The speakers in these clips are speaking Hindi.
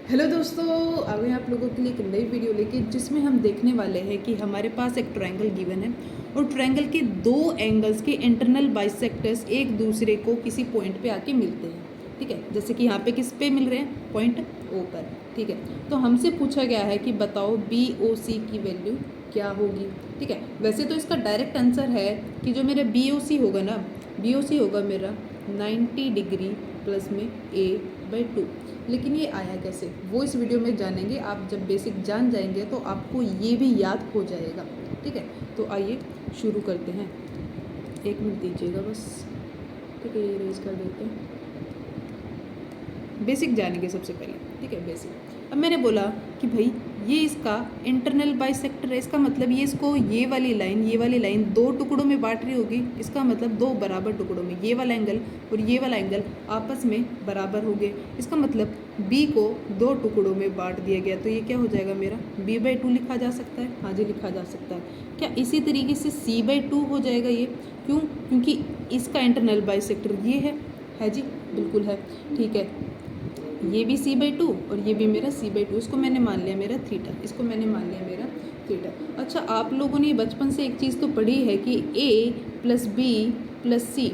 हेलो दोस्तों, आ गए आप लोगों के लिए एक नई वीडियो लेके जिसमें हम देखने वाले हैं कि हमारे पास एक ट्रायंगल गिवन है और ट्रायंगल के दो एंगल्स के इंटरनल बाइसेक्टर्स एक दूसरे को किसी पॉइंट पे आके मिलते हैं। ठीक है, जैसे कि यहाँ पे किस पे मिल रहे हैं, पॉइंट ओ पर। ठीक है, तो हमसे पूछा गया है कि बताओ बी ओ सी की वैल्यू क्या होगी। ठीक है, वैसे तो इसका डायरेक्ट आंसर है कि जो मेरा बी ओ सी होगा ना, बी ओ सी होगा मेरा 90 डिग्री प्लस में a/2। लेकिन ये आया कैसे, वो इस वीडियो में जानेंगे। आप जब बेसिक जान जाएंगे तो आपको ये भी याद हो जाएगा। ठीक है, तो आइए शुरू करते हैं। 1 मिनट दीजिएगा बस। ठीक है, ये रेज कर देते हैं। बेसिक जानेंगे सबसे पहले। ठीक है, बेसिक। अब मैंने बोला कि भाई ये इसका इंटरनल बाइसेक्टर है, इसका मतलब ये इसको ये वाली लाइन दो टुकड़ों में बांट रही होगी। इसका मतलब दो बराबर टुकड़ों में, ये वाला एंगल और ये वाला एंगल आपस में बराबर हो गए। इसका मतलब b को दो टुकड़ों में बांट दिया गया, तो ये क्या हो जाएगा मेरा b/2 लिखा जा सकता है। हाँ जी, लिखा जा सकता है। क्या इसी तरीके से c/2 हो जाएगा ये? क्यों? क्योंकि इसका इंटरनल बाइसेक्टर ये है जी, बिल्कुल है। ठीक है, ये भी c/2 और ये भी मेरा c/2। इसको मैंने मान लिया मेरा थीटा, इसको मैंने मान लिया मेरा थीटा। अच्छा, आप लोगों ने बचपन से एक चीज़ तो पढ़ी है कि a प्लस बी प्लस सी,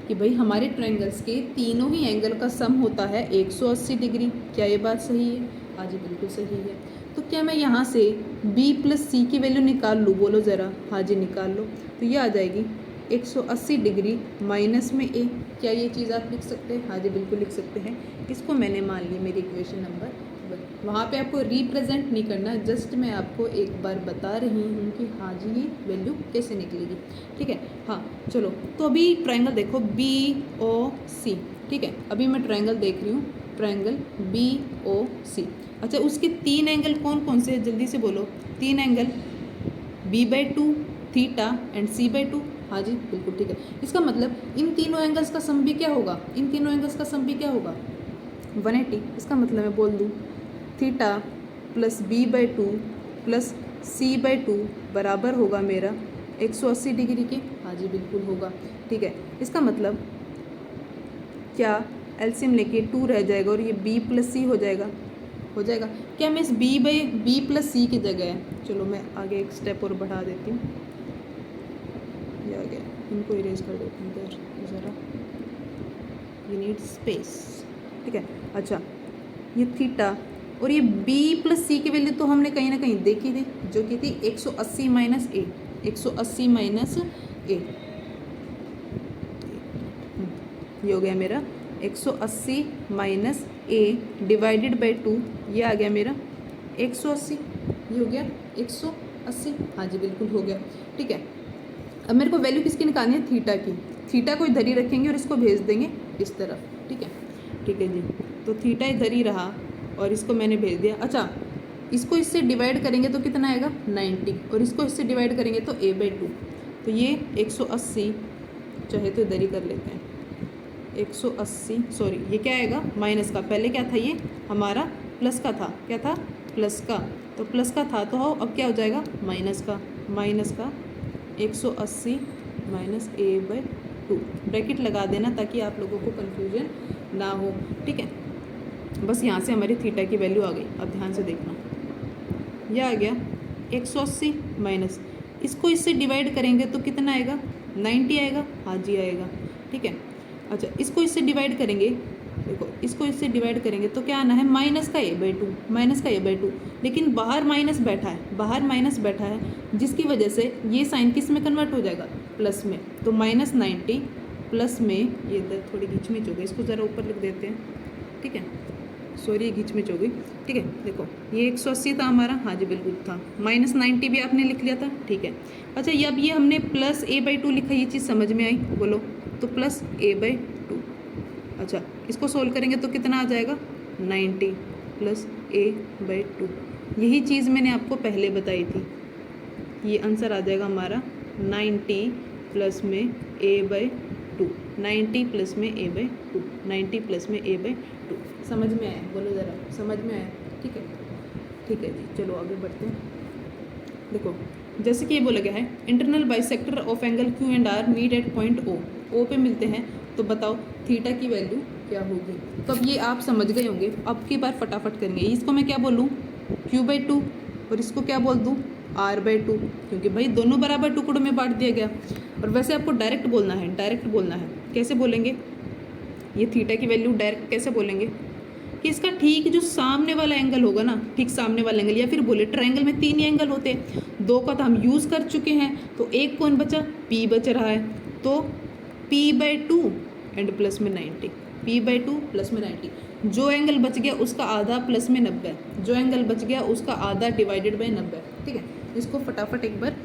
कि भाई हमारे ट्रायंगल्स के तीनों ही एंगल का सम होता है 180 डिग्री। क्या ये बात सही है? हाँ जी, बिल्कुल सही है। तो क्या मैं यहाँ से b प्लस सी की वैल्यू निकाल लूँ? बोलो ज़रा। हाँ जी, निकाल लो। तो ये आ जाएगी 180 डिग्री माइनस में a। क्या ये चीज़ आप लिख सकते हैं? हाँ जी, बिल्कुल लिख सकते हैं। इसको मैंने मान ली मेरी इक्वेशन नंबर 1। वहाँ पे आपको रिप्रेजेंट नहीं करना, जस्ट मैं आपको एक बार बता रही हूँ कि हाँ जी ये वैल्यू कैसे निकलेगी। ठीक है, हाँ चलो। तो अभी ट्रायंगल देखो बी ओ सी। ठीक है, अभी मैं ट्रायंगल देख रही हूँ, ट्रायंगल बी ओ सी। अच्छा, उसके तीन एंगल कौन कौन से हैं? जल्दी से बोलो। तीन angle b/2, theta and c/2। हाँ जी, बिल्कुल ठीक है। इसका मतलब इन तीनों एंगल्स का सम भी क्या होगा? इन तीनों एंगल्स का सम भी क्या होगा? 180। इसका मतलब मैं बोल दूँ theta plus b/2 plus c/2 बराबर होगा मेरा 180 डिग्री के। हाँ जी, बिल्कुल होगा। ठीक है, इसका मतलब क्या एलसीएम लेके 2 रह जाएगा और ये b प्लस सी हो जाएगा। क्या मैं इस b प्लस सी की जगह, चलो मैं आगे एक स्टेप और बढ़ा देती हूँ। ये आ गया, इनको इरेज कर देती हूँ इधर ज़रा, यू नीड स्पेस। ठीक है, अच्छा ये थीटा और ये b प्लस सी की वैल्यू तो हमने कहीं ना कहीं देखी थी, जो कि थी 180 माइनस ए। 180 माइनस ए, ये हो गया मेरा 180 माइनस ए डिवाइडेड बाई 2। ये आ गया मेरा 180। ये हो गया 180। हाँ जी, बिल्कुल हो गया। ठीक है, अब मेरे को वैल्यू किसकी निकालनी है? थीटा की। थीटा को इधर ही रखेंगे और इसको भेज देंगे इस तरफ। ठीक है जी। तो थीटा इधर ही रहा और इसको मैंने भेज दिया। अच्छा, इसको इससे डिवाइड करेंगे तो कितना आएगा? 90, और इसको इससे डिवाइड करेंगे तो a/2। तो ये 180, चाहे तो इधर ही कर लेते हैं 180। सॉरी, ये क्या आएगा? माइनस का। पहले क्या था? ये हमारा प्लस का था। क्या था? प्लस का। तो प्लस का था तो अब क्या हो जाएगा? माइनस का। 180 माइनस a/2 ब्रैकेट लगा देना ताकि आप लोगों को कन्फ्यूजन ना हो। ठीक है, बस यहाँ से हमारी थीटा की वैल्यू आ गई। अब ध्यान से देखना, यह आ गया 180 माइनस, इसको इससे डिवाइड करेंगे तो कितना आएगा? 90 आएगा। हाँ जी, आएगा। ठीक है, अच्छा इसको इससे डिवाइड करेंगे, देखो इसको इससे डिवाइड करेंगे तो क्या आना है? माइनस का a/2, माइनस का a/2। लेकिन बाहर माइनस बैठा है, बाहर माइनस बैठा है, जिसकी वजह से ये साइन किस में कन्वर्ट हो जाएगा? प्लस में। तो -90 प्लस में, ये इधर थोड़ी घिचमिच हो गई, इसको ज़रा ऊपर लिख देते हैं। ठीक है, सॉरी, ये घिचमिच हो गई। ठीक है, देखो ये 180 था हमारा। हाँ जी, बिल्कुल था। -90 भी आपने लिख लिया था। ठीक है, अच्छा ये अब ये हमने प्लस a/2 लिखा, ये चीज़ समझ में आई? बोलो। तो प्लस a/2। अच्छा, इसको सोल्व करेंगे तो कितना आ जाएगा? 90 प्लस a/2। यही चीज़ मैंने आपको पहले बताई थी। ये आंसर आ जाएगा हमारा 90 प्लस में a/2। 90 प्लस में a/2। 90 प्लस में a/2। समझ में आया? बोलो ज़रा, समझ में आया? ठीक है जी, चलो आगे बढ़ते हैं। देखो, जैसे कि ये बोला गया है internal bisector of angle Q and R meet at point O. O पे मिलते हैं, तो बताओ थीटा की वैल्यू क्या होगी। तो अब ये आप समझ गए होंगे। अब की बार फटाफट करेंगे। इसको मैं क्या बोलूँ, Q/2, और इसको क्या बोल दूँ, R/2, क्योंकि भाई दोनों बराबर टुकड़ों में बांट दिया गया। और वैसे आपको डायरेक्ट बोलना है, डायरेक्ट बोलना है। कैसे बोलेंगे, ये थीटा की वैल्यू डायरेक्ट कैसे बोलेंगे कि इसका ठीक जो सामने वाला एंगल होगा ना, ठीक सामने वाला एंगल, या फिर बोले ट्रायंगल में 3 ही एंगल होते हैं, 2 का तो हम यूज़ कर चुके हैं, तो एक कौन बचा, P बच रहा है, तो P/2 एंड प्लस में 90, P/2 प्लस में 90, जो एंगल बच गया उसका आधा प्लस में 90, जो एंगल बच गया उसका आधा डिवाइडेड बाई 90। ठीक है, इसको फटाफट एक बार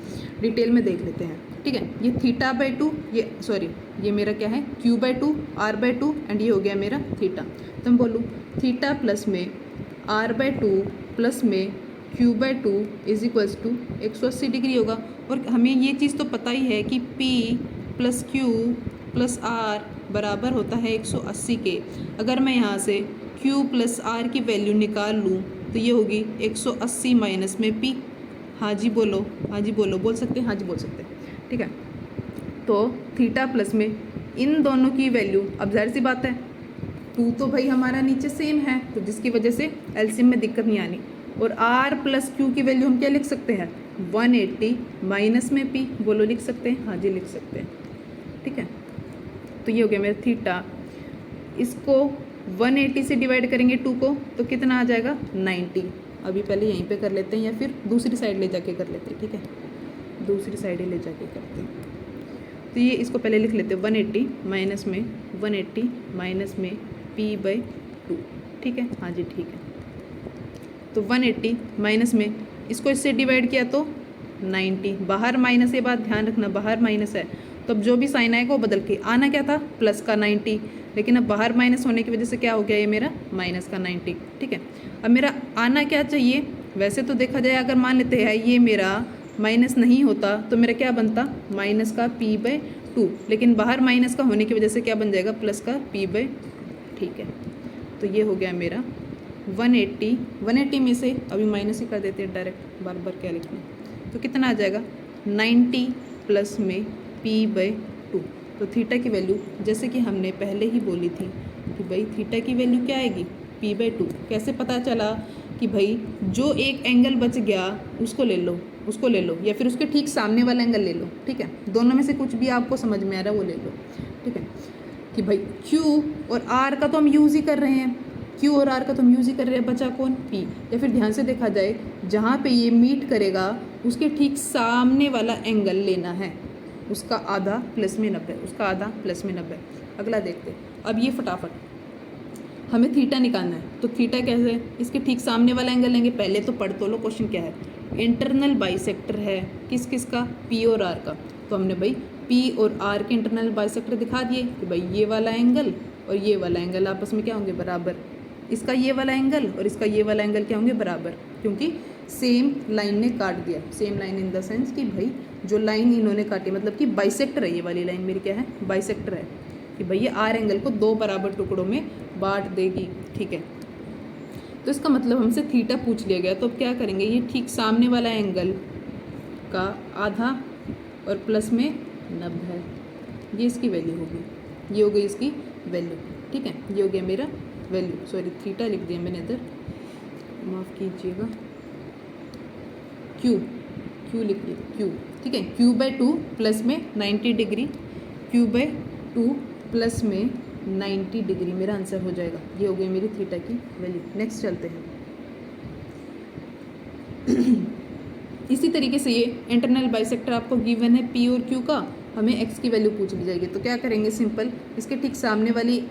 डिटेल में देख लेते हैं। ठीक है, ये θ/2, ये सॉरी ये मेरा क्या है, Q/2, R/2 एंड ये हो गया मेरा थीटा। तो मैं बोलूँ थीटा प्लस में R/2 प्लस में Q/2 is equals to 180 degree होगा। और हमें ये चीज़ तो पता ही है कि P plus Q plus R बराबर होता है 180 के। अगर मैं यहाँ से Q प्लस R की वैल्यू निकाल लूँ तो ये होगी 180 माइनस में P। हाँ जी बोलो, हाँ जी बोलो, बोल सकते हैं, हाँ जी बोल सकते हैं। ठीक है, तो थीटा प्लस में इन दोनों की वैल्यू, अब जाहिर सी बात है 2 तो भाई हमारा नीचे सेम है, तो जिसकी वजह से एलसीएम में दिक्कत नहीं आनी। और R प्लस Q की वैल्यू हम क्या लिख सकते हैं, 180 माइनस में P। बोलो लिख सकते हैं, हाँ जी लिख सकते हैं। ठीक है, तो ये हो गया मेरा थीटा। इसको 180 से डिवाइड करेंगे 2 को तो कितना आ जाएगा, 90। अभी पहले यहीं पे कर लेते हैं या फिर दूसरी साइड ले जाके कर लेते हैं। ठीक है, दूसरी साइड ही ले जाके करते हैं। तो ये इसको पहले लिख लेते हैं, 180 माइनस में 180 माइनस में P/2। ठीक है, हाँ जी ठीक है। तो 180 माइनस में इसको इससे डिवाइड किया तो 90, बाहर माइनस, ये बात ध्यान रखना, बाहर माइनस है तो अब जो भी साइन आएगा वो बदल के आना क्या था, प्लस का 90, लेकिन अब बाहर माइनस होने की वजह से क्या हो गया, ये मेरा माइनस का 90। ठीक है, अब मेरा आना क्या चाहिए, वैसे तो देखा जाए अगर मान लेते हैं ये मेरा माइनस नहीं होता तो मेरा क्या बनता, माइनस का P/2, लेकिन बाहर माइनस का होने की वजह से क्या बन जाएगा, प्लस का P/2। ठीक है, तो ये हो गया मेरा 180 में से अभी माइनस ही कर देते हैं डायरेक्ट, बार बार क्या लिखना, तो कितना आ जाएगा 90 प्लस में P/2। तो थीटा की वैल्यू जैसे कि हमने पहले ही बोली थी कि भाई थीटा की वैल्यू क्या आएगी, P/2। कैसे पता चला कि भाई जो एक एंगल बच गया उसको ले लो, उसको ले लो, या फिर उसके ठीक सामने वाला एंगल ले लो। ठीक है, दोनों में से कुछ भी आपको समझ में आ रहा है वो ले लो। ठीक है, कि भाई Q और R का तो हम यूज़ ही कर रहे हैं, Q और R का तो हम यूज़ ही कर रहे हैं, बचा कौन, P। या फिर ध्यान से देखा जाए जहाँ पे ये मीट करेगा उसके ठीक सामने वाला एंगल लेना है, उसका आधा प्लस में 90, उसका आधा प्लस में 90। अगला देखते हैं। अब ये फटाफट हमें थीटा निकालना है, तो थीटा कैसे, इसके ठीक सामने वाला एंगल लेंगे। पहले तो पढ़ तो लो क्वेश्चन क्या है, इंटरनल बाइसेक्टर है किस किस का, P और R का। तो हमने भाई P और R के इंटरनल बाइसेक्टर दिखा दिए कि भाई ये वाला एंगल और ये वाला एंगल आपस में क्या होंगे, बराबर। इसका ये वाला एंगल और इसका ये वाला एंगल क्या होंगे, बराबर, क्योंकि सेम लाइन ने काट दिया। Same line in the sense कि भाई जो लाइन इन्होंने काटी, मतलब कि बाइसेक्टर है, ये वाली लाइन मेरी क्या है, बाइसेक्टर है, कि भाई ये R एंगल को 2 बराबर टुकड़ों में बांट देगी। ठीक है, तो इसका मतलब हमसे थीटा पूछ लिया गया, तो अब क्या करेंगे, ये ठीक सामने वाला एंगल का आधा और प्लस में 90, ये इसकी वैल्यू होगी, ये हो गई इसकी वैल्यू। ठीक है, ये हो गया मेरा वैल्यू, सॉरी थीटा लिख दिया मैंने इधर, माफ़ कीजिएगा, Q लिख दिया, Q। ठीक है, Q/2 प्लस में 90 डिग्री, Q/2 प्लस में 90 डिग्री मेरा आंसर हो जाएगा। ये हो गई मेरी थीटा की वैल्यू। नेक्स्ट चलते हैं। इसी तरीके से ये इंटरनल बाइसेक्टर आपको गिवन है P और Q का, हमें X की वैल्यू पूछ ली जाएगी। तो क्या करेंगे, सिंपल इसके ठीक सामने वाली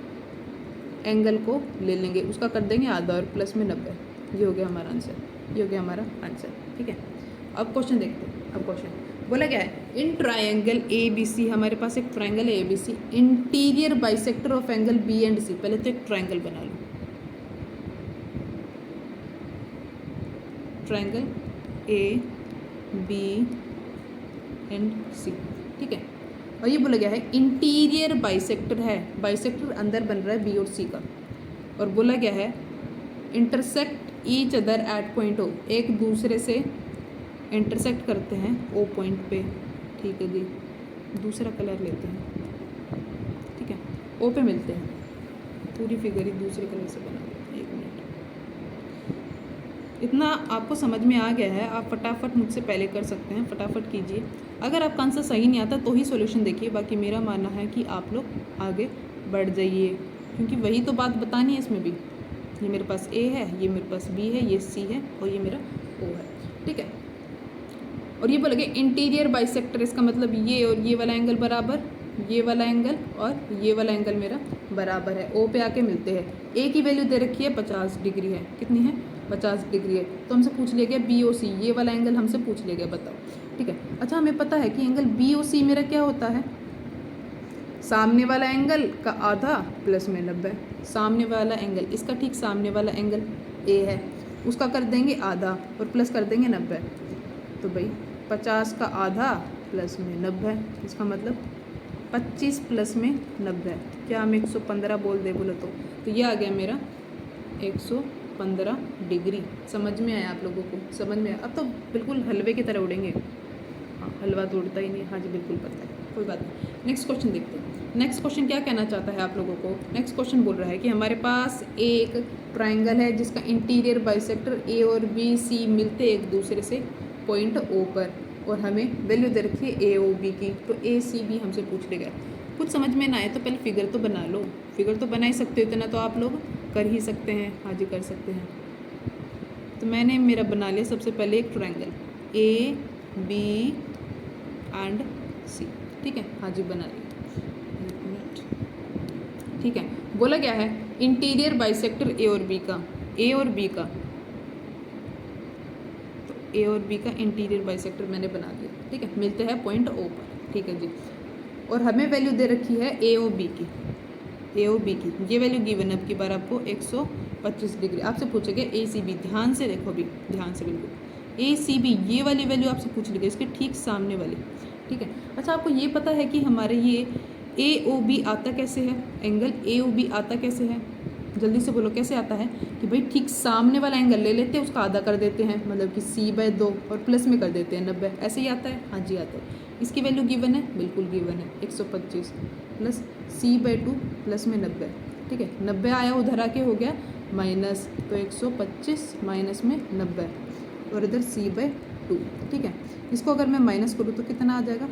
एंगल को ले लेंगे, उसका कर देंगे आधा और प्लस में 90। ये हो गया हमारा आंसर, ये हो गया हमारा आंसर। ठीक है, अब क्वेश्चन देखते हैं। अब क्वेश्चन बोला क्या है, इन ट्रायंगल ABC, हमारे पास एक ट्रायंगल है ABC, interior bisector of angle B and C। पहले तो एक ट्रायंगल बना लो, ट्रायंगल AB एंड C। ठीक है, और ये बोला गया है इंटीरियर बाइसेक्टर है, बाइसेक्टर अंदर बन रहा है B और C का, और बोला गया है intersect each other at point O, एक दूसरे से इंटरसेक्ट करते हैं O पॉइंट पे। ठीक है जी, दूसरा कलर लेते हैं। ठीक है, O पे मिलते हैं। पूरी फिगर ही दूसरे कलर से बना दो। 1 मिनट। इतना आपको समझ में आ गया है, आप फटाफट मुझसे पहले कर सकते हैं, फटाफट कीजिए। अगर आपका आंसर सही नहीं आता तो ही सॉल्यूशन देखिए, बाकी मेरा मानना है कि आप लोग आगे बढ़ जाइए, क्योंकि वही तो बात बतानी है इसमें भी। ये मेरे पास ए है, ये मेरे पास बी है, ये सी है और ये मेरा ओ है, ठीक है। और ये बोलोगे इंटीरियर बाइसेक्टर, इसका मतलब ये और ये वाला एंगल बराबर, ये वाला एंगल और ये वाला एंगल मेरा बराबर है। ओ पे आके मिलते हैं। ए की वैल्यू दे रखी है 50 डिग्री है, कितनी है 50 डिग्री है। तो हमसे पूछ लिया गया बी ओ सी, ये वाला एंगल हमसे पूछ लिया गया, बताओ, ठीक है। अच्छा हमें पता है कि एंगल बी ओ सी मेरा क्या होता है, सामने वाला एंगल का आधा प्लस में 90। सामने वाला एंगल, इसका ठीक सामने वाला एंगल ए है, उसका कर देंगे आधा और प्लस कर देंगे 90। तो भाई 50 का आधा प्लस में 90, इसका मतलब 25 प्लस में 90। क्या हम 115 बोल दे बोले तो ये आ गया मेरा 115 डिग्री। समझ में आया आप लोगों को, समझ में आया। अब तो बिल्कुल हलवे की तरह उड़ेंगे। हाँ, हलवा तो उड़ता ही नहीं, हाँ जी बिल्कुल पता है, कोई बात नहीं। नेक्स्ट क्वेश्चन देखते हैं। नेक्स्ट क्वेश्चन क्या कहना चाहता है आप लोगों को। नेक्स्ट क्वेश्चन बोल रहा है कि हमारे पास एक ट्राइंगल है जिसका इंटीरियर बाइसेक्टर ए और बी सी मिलते एक दूसरे से पॉइंट ओ पर, और हमें वैल्यू दे रखी है ए ओ बी की। तो ए सी बी हमसे पूछ लेगा। कुछ समझ में ना आए तो पहले फिगर तो बना लो, फिगर तो बना ही सकते हो, इतना तो आप लोग कर ही सकते हैं, हाँ जी कर सकते हैं। तो मैंने मेरा बना लिया सबसे पहले एक ट्राइंगल ए बी एंड सी, ठीक है, हाँ जी बना लिया, ठीक है। बोला क्या है इंटीरियर बाइसेक्टर ए और बी का, ए और बी का, तो ए और बी का इंटीरियर बाइसेक्टर मैंने बना दिया, ठीक है, मिलते हैं पॉइंट ओ पर, ठीक है जी। और हमें वैल्यू दे रखी है ए ओ बी की, ए ओ बी की ये वैल्यू गिवन है अब की बार आपको 125 डिग्री। आपसे पूछेगा ए सी बी, ध्यान से देखो अभी, ध्यान से बिल्कुल, ए सी बी ये वाली वैल्यू आपसे पूछ लेगा, इसके ठीक सामने वाली, ठीक है। अच्छा आपको ये पता है कि हमारे ये ए ओ बी आता कैसे है, एंगल ए ओ बी आता कैसे है, जल्दी से बोलो कैसे आता है। कि भाई ठीक सामने वाला एंगल ले लेते हैं, उसका आधा कर देते हैं, मतलब कि c/2 और प्लस में कर देते हैं 90, ऐसे ही आता है, हाँ जी आता है। इसकी वैल्यू गिवन है, बिल्कुल गिवन है 125 प्लस c/2 प्लस में 90, ठीक है। 90 आया उधर आके हो गया माइनस, तो 125 माइनस में 90 और इधर c/2, ठीक है। इसको अगर मैं माइनस करूँ तो कितना आ जाएगा,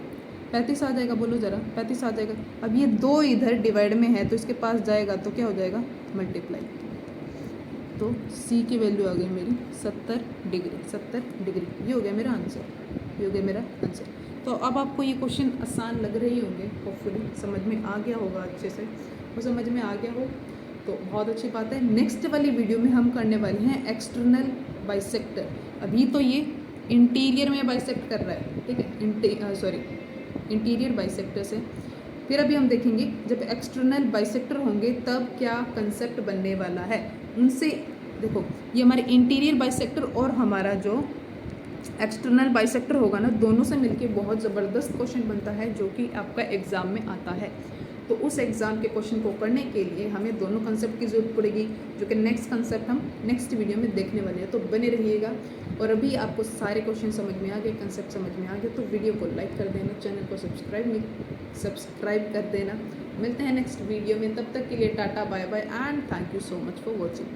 35 आ जाएगा, बोलो ज़रा 35 आ जाएगा। अब ये 2 इधर डिवाइड में है तो इसके पास जाएगा तो क्या हो जाएगा मल्टीप्लाई, तो C की वैल्यू आ गई मेरी 70 डिग्री, 70 डिग्री, ये हो गया मेरा आंसर, ये हो गया मेरा आंसर। तो अब आपको ये क्वेश्चन आसान लग रहे होंगे, होपफुली समझ में आ गया होगा अच्छे से, वो समझ में आ गया हो तो बहुत अच्छी बात है। नेक्स्ट वाली वीडियो में हम करने वाले हैं एक्सटर्नल बाइसेक्टर। अभी तो ये इंटीरियर में बाइसेक्ट कर रहा है, ठीक है, इंटीरियर बाइसेक्टर से। फिर अभी हम देखेंगे जब एक्सटर्नल बाइसेक्टर होंगे तब क्या कंसेप्ट बनने वाला है उनसे। देखो ये हमारे इंटीरियर बाइसेक्टर और हमारा जो एक्सटर्नल बाइसेक्टर होगा ना, दोनों से मिलके बहुत ज़बरदस्त क्वेश्चन बनता है जो कि आपका एग्ज़ाम में आता है। तो उस एग्ज़ाम के क्वेश्चन को करने के लिए हमें दोनों कंसेप्ट की ज़रूरत पड़ेगी, जो कि नेक्स्ट कंसेप्ट हम नेक्स्ट वीडियो में देखने वाले हैं। तो बने रहिएगा। और अभी आपको सारे क्वेश्चन समझ में आ गए, कंसेप्ट समझ में आ गए, तो वीडियो को लाइक कर देना, चैनल को सब्सक्राइब कर देना। मिलते हैं नेक्स्ट वीडियो में, तब तक के लिए tata bye bye and thank you so much for watching.